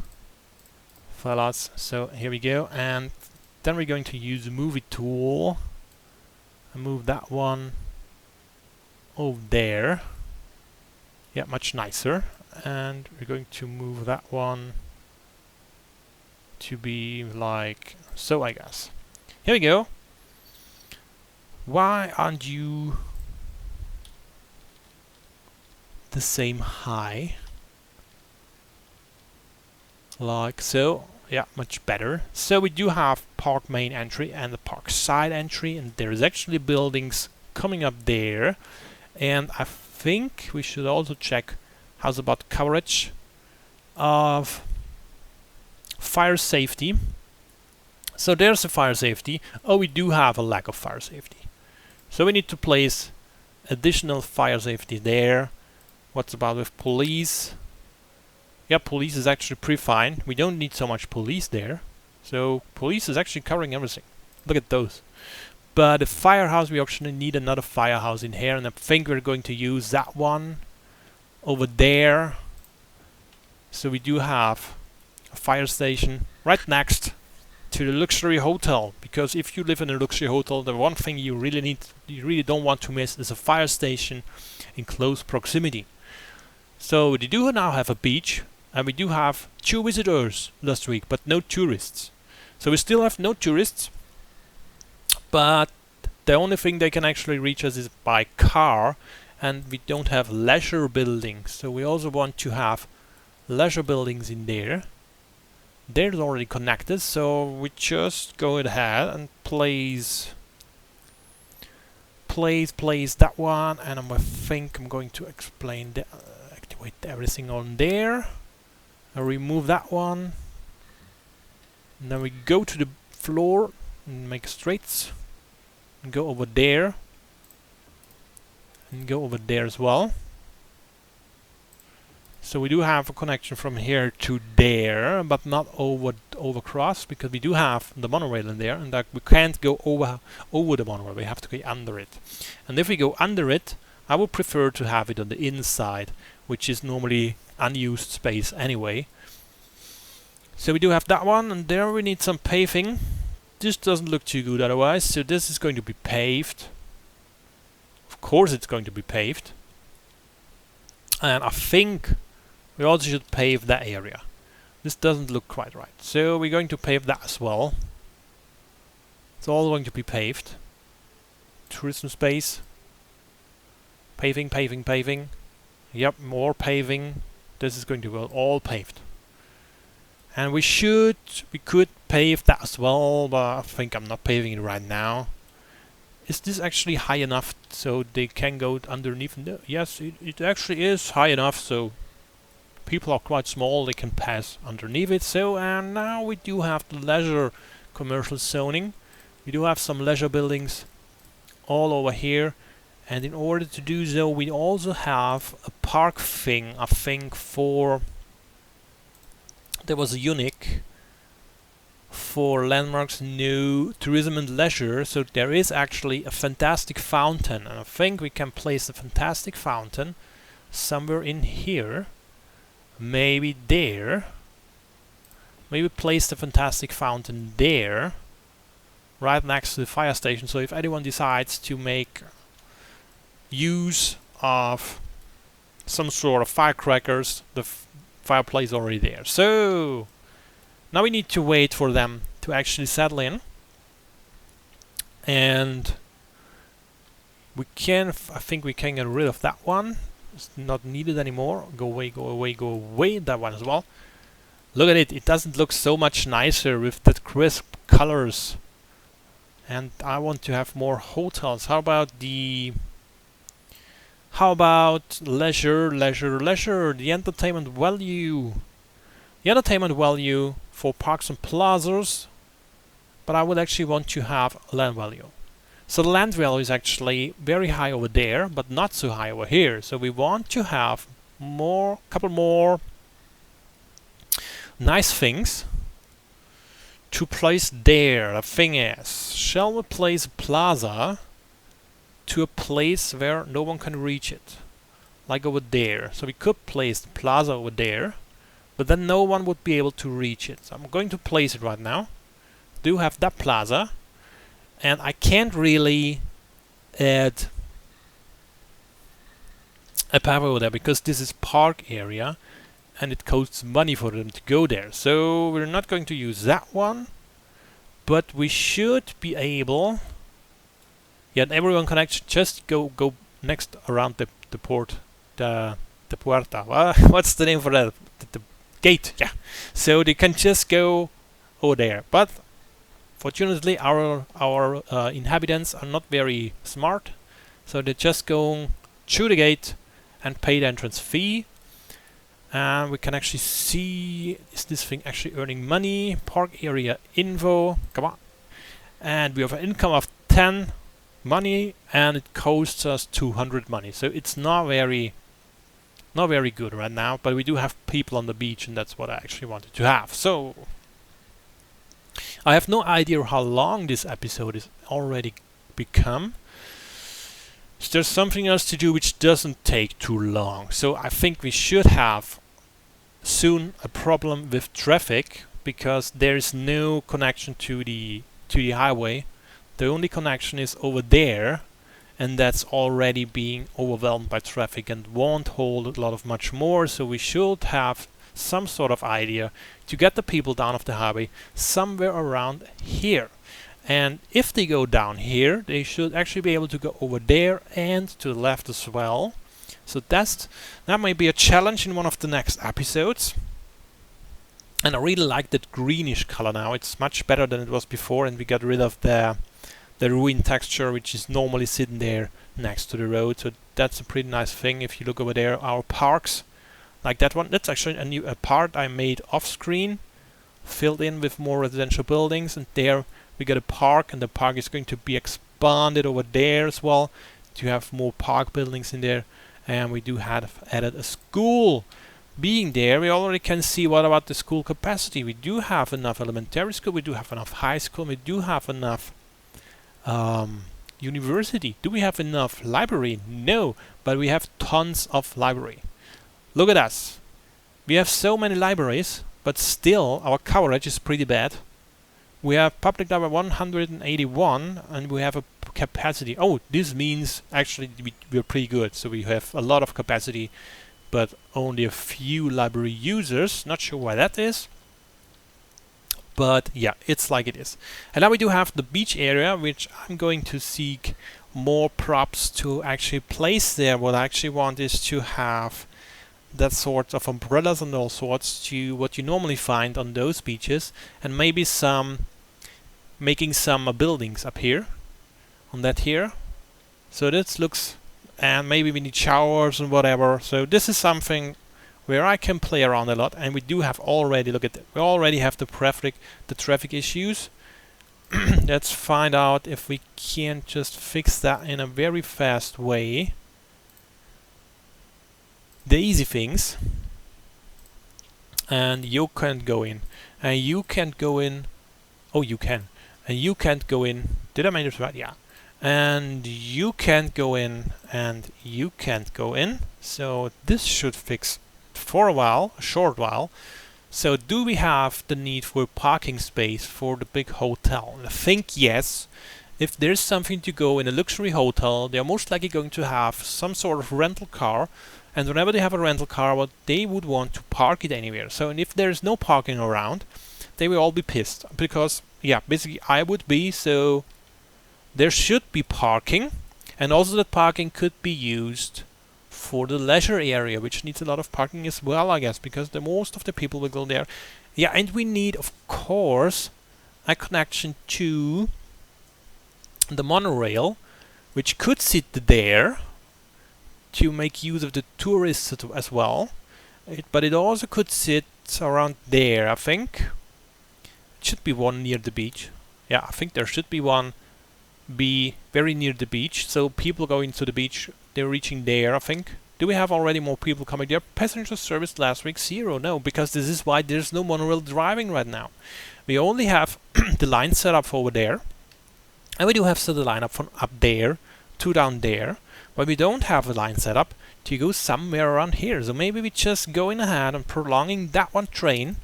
Speaker 1: fellas. So here we go, and then we're going to use the movie tool and move that one over there. Yeah, much nicer. And we're going to move that one to be like so, I guess. Here we go. Why aren't you the same high? Like so. Yeah, much better. So we do have park main entry and the park side entry, and there's actually buildings coming up there. And I think we should also check how's about coverage of fire safety. So there's a fire safety. Oh, we do have a lack of fire safety. So we need to place additional fire safety there. What's about with police? Yeah, police is actually pretty fine. We don't need so much police there. So police is actually covering everything. Look at those. But the firehouse, we actually need another firehouse in here, and I think we're going to use that one over there. So we do have a fire station right next to the luxury hotel, because if you live in a luxury hotel, the one thing you really don't want to miss is a fire station in close proximity. So we do now have a beach, and we do have 2 visitors last week, but no tourists. So we still have no tourists, but the only thing they can actually reach us is by car, and we don't have leisure buildings. So we also want to have leisure buildings in there. They're already connected, so we just go ahead and place that one, and I think I'm going to activate everything on there. I remove that one. And then we go to the floor and make straights and go over there and go over there as well. So we do have a connection from here to there, but not overcross, because we do have the monorail in there, and that we can't go over the monorail. We have to go under it. And if we go under it, I would prefer to have it on the inside, which is normally unused space anyway. So we do have that one, and there we need some paving. This doesn't look too good otherwise, so this is going to be paved. Of course it's going to be paved. And I think we also should pave that area. This doesn't look quite right. So we're going to pave that as well. It's all going to be paved. Tourism space. Paving, paving, paving. Yep, more paving. This is going to be all paved. And we could pave that as well, but I think I'm not paving it right now. Is this actually high enough so they can go underneath? No, yes, it actually is high enough, so people are quite small, they can pass underneath it. So, and now we do have the leisure commercial zoning. We do have some leisure buildings all over here, and in order to do so, we also have a park thing, I think, for... There was a unique for landmarks, new tourism and leisure. So there is actually a fantastic fountain, and I think we can place the fantastic fountain somewhere in here. Maybe there. Maybe place the fantastic fountain there, right next to the fire station. So if anyone decides to make use of some sort of firecrackers, the fireplace is already there. So now we need to wait for them to actually settle in, and we can, I think we can get rid of that one. It's not needed anymore. Go away, go away, go away. That one as well. Look at it. It doesn't look so much nicer with that crisp colors. And I want to have more hotels. How about leisure, the entertainment value. The entertainment value for parks and plazas, but I would actually want to have land value. So the land value is actually very high over there, but not so high over here. So we want to have couple more nice things to place there. The thing is, shall we place a plaza to a place where no one can reach it, like over there? So we could place the plaza over there, but then no one would be able to reach it. So I'm going to place it right now. Do have that plaza, and I can't really add a path over there because this is park area and it costs money for them to go there. So we're not going to use that one, but we should be able. Yeah, everyone can actually just go next around the port, the puerta. What's the name for that? The gate. Yeah. So they can just go over there. But fortunately, our inhabitants are not very smart, so they just go through the gate and pay the entrance fee. And we can actually see, is this thing actually earning money? Park area info. Come on. And we have an income of 10 money, and it costs us 200 money. So it's not very good right now, but we do have people on the beach, and that's what I actually wanted to have. So I have no idea how long this episode is already become. So there's something else to do which doesn't take too long. So I think we should have soon a problem with traffic, because there is no connection to the highway. The only connection is over there, and that's already being overwhelmed by traffic and won't hold a lot of much more. So we should have some sort of idea to get the people down off the highway somewhere around here. And if they go down here, they should actually be able to go over there and to the left as well. So that might be a challenge in one of the next episodes. And I really like that greenish color now. It's much better than it was before, and we got rid of the ruin texture, which is normally sitting there next to the road. So that's a pretty nice thing. If you look over there, our parks, like that one, that's actually a part I made off screen, filled in with more residential buildings, and there we got a park, and the park is going to be expanded over there as well to have more park buildings in there. And we do have added a school being there. We already can see what about the school capacity. We do have enough elementary school, we do have enough high school, we do have enough university. Do we have enough library? No, but we have tons of library. Look at us. We have so many libraries, but still our coverage is pretty bad. We have public library 181, and we have a capacity. Oh, this means actually we're pretty good. So we have a lot of capacity, but only a few library users. Not sure why that is. But yeah, it's like it is. And now we do have the beach area, which I'm going to seek more props to actually place there. What I actually want is to have that sort of umbrellas and all sorts to what you normally find on those beaches, and maybe making some buildings up here on that here. So this looks, and maybe we need showers and whatever. So this is something where I can play around a lot, and we do have already, look at that, we already have the traffic issues. Let's find out if we can just fix that in a very fast way. The easy things. And you can't go in. And you can't go in. Oh, you can. And you can't go in. Did I make it right? Yeah. And you can't go in, and you can't go in. So this should fix for a while, a short while. So do we have the need for parking space for the big hotel? I think yes. If there's something to go in a luxury hotel, they're most likely going to have some sort of rental car. And whenever they have a rental car, well, they would want to park it anywhere. So, and if there's no parking around, they will all be pissed. Because, yeah, basically I would be, so there should be parking. And also that parking could be used for the leisure area, which needs a lot of parking as well, I guess, because most of the people will go there. Yeah, and we need, of course, a connection to the monorail, which could sit there to make use of the tourists as well. But it also could sit around there, I think. It should be one near the beach. Yeah, I think there should be one be very near the beach. So people going to the beach, they're reaching there, I think. Do we have already more people coming there? Passenger service last week, 0. No, because this is why there's no monorail driving right now. We only have the line set up for over there. And we do have set the line up from up there to down there. But we don't have a line set up to go somewhere around here. So maybe we just going ahead and prolonging that one train.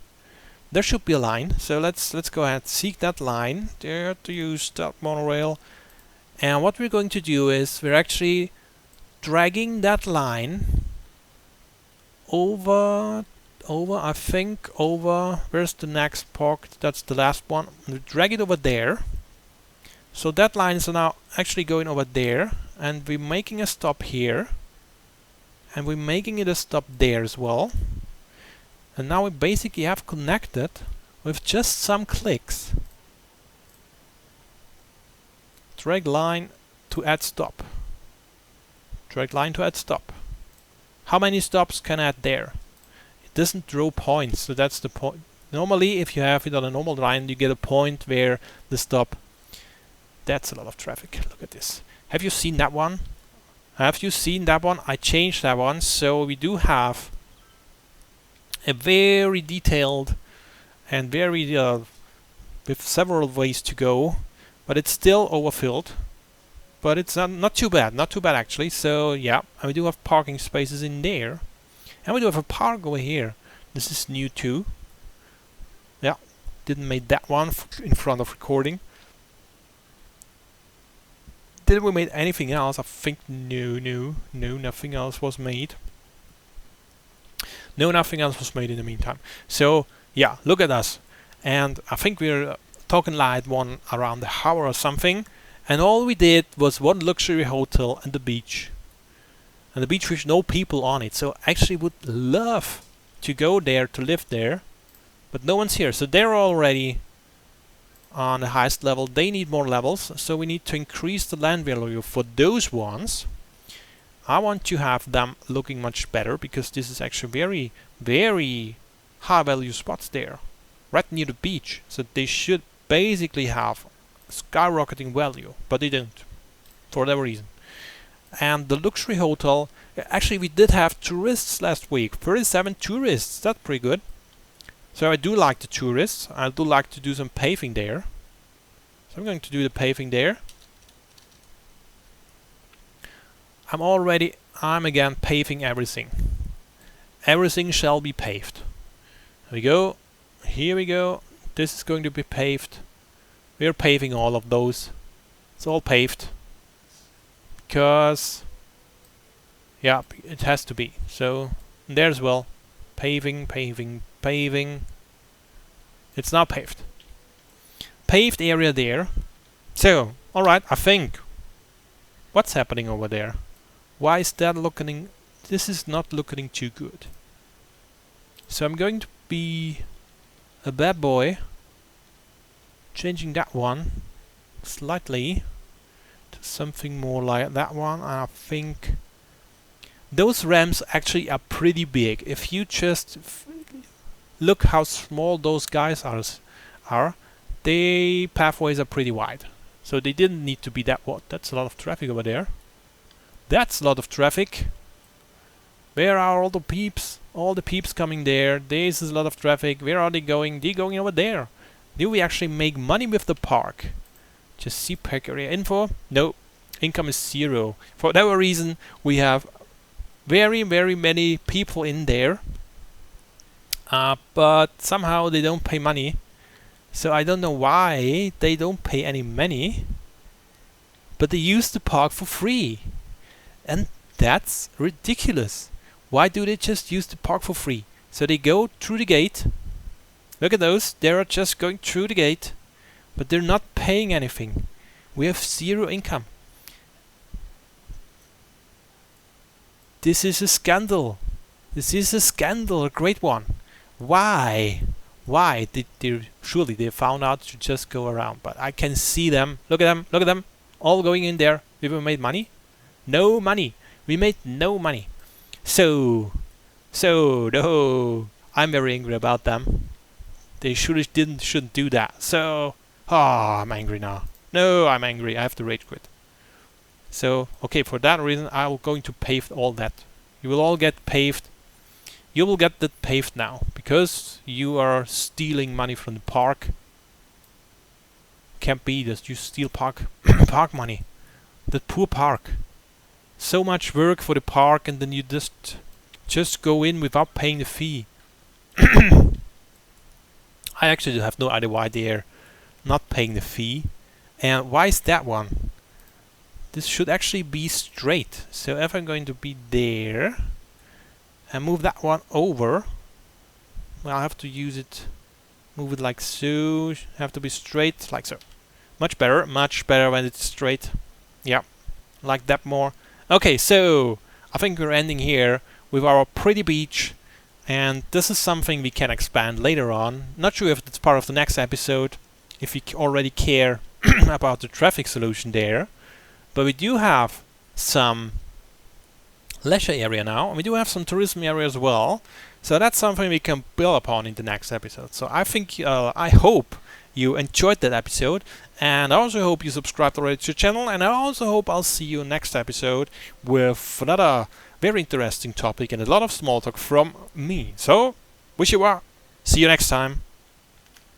Speaker 1: There should be a line. So let's go ahead, seek that line there to use that monorail. And what we're going to do is we're actually dragging that line over, I think, over, where's the next park? That's the last one. We drag it over there. So that line is now actually going over there, and we're making a stop here, and we're making it a stop there as well. And now we basically have connected with just some clicks. Drag line to add stop. Drag line to add stop. How many stops can I add there? It doesn't draw points, so that's the point. Normally, if you have it on a normal line, you get a point where the stop. That's a lot of traffic. Look at this. Have you seen that one? Have you seen that one? I changed that one, so we do have a very detailed and very with several ways to go, but it's still overfilled. but it's not too bad, not too bad actually. So yeah, and we do have parking spaces in there, and we do have a park over here. This is new too. Yeah, didn't make that one in front of recording. Did we made anything else? I think no, nothing else was made. No, nothing else was made in the meantime. So yeah, look at us, and I think we're talking like one around the hour or something. And all we did was one luxury hotel and the beach. And the beach with no people on it. So I actually would love to go there, to live there. But no one's here. So they're already on the highest level. They need more levels. So we need to increase the land value for those ones. I want to have them looking much better, because this is actually very, very high value spots there. Right near the beach. So they should basically have skyrocketing value, but they don't, for whatever reason. And the luxury hotel, actually we did have tourists last week, 37 tourists, that's pretty good. So I do like the tourists, I do like to do some paving there. So I'm going to do the paving there. I'm again paving everything. Everything shall be paved. Here we go, here we go, this is going to be paved. We're paving all of those. It's all paved. Because, yeah, it has to be. So, there as well. Paving, paving, paving. It's not paved. Paved area there. So, alright, I think. What's happening over there? Why is that looking... This is not looking too good. So I'm going to be a bad boy. Changing that one slightly to something more like that one. I think those ramps actually are pretty big. If you just look how small those guys are, the pathways are pretty wide. So they didn't need to be that wide. That's a lot of traffic over there. That's a lot of traffic. Where are all the peeps? All the peeps coming there. This is a lot of traffic. Where are they going? They're going over there. Do we actually make money with the park? Just see park area info. No, income is 0. For whatever reason, we have very, very many people in there. But somehow they don't pay money. So I don't know why they don't pay any money. But they use the park for free. And that's ridiculous. Why do they just use the park for free? So they go through the gate. Look at those, they're just going through the gate, but they're not paying anything. We have 0 income. This is a scandal. This is a scandal, a great one. Why? Why did they, surely they found out to just go around, but I can see them. Look at them, look at them, all going in there. We ever made money? No money. We made no money. So no, I'm very angry about them. They shouldn't do that. So, I'm angry now. No, I'm angry. I have to rage quit. So, okay, for that reason, I'm going to pave all that. You will all get paved. You will get that paved now, because you are stealing money from the park. Can't be that you steal park money. That poor park. So much work for the park, and then you just go in without paying the fee. I actually have no idea why they're not paying the fee. And why is that one? This should actually be straight. So if I'm going to be there and move that one over, well, I have to use it, move it like so. Have to be straight, like so. Much better when it's straight. Yeah, like that more. Okay, so I think we're ending here with our pretty beach. And this is something we can expand later on. Not sure if it's part of the next episode, if you already care about the traffic solution there. But we do have some leisure area now, and we do have some tourism area as well. So that's something we can build upon in the next episode. So I think, I hope you enjoyed that episode, and I also hope you subscribed already to the channel, and I also hope I'll see you next episode with another very interesting topic and a lot of small talk from me. So, wish you well. See you next time.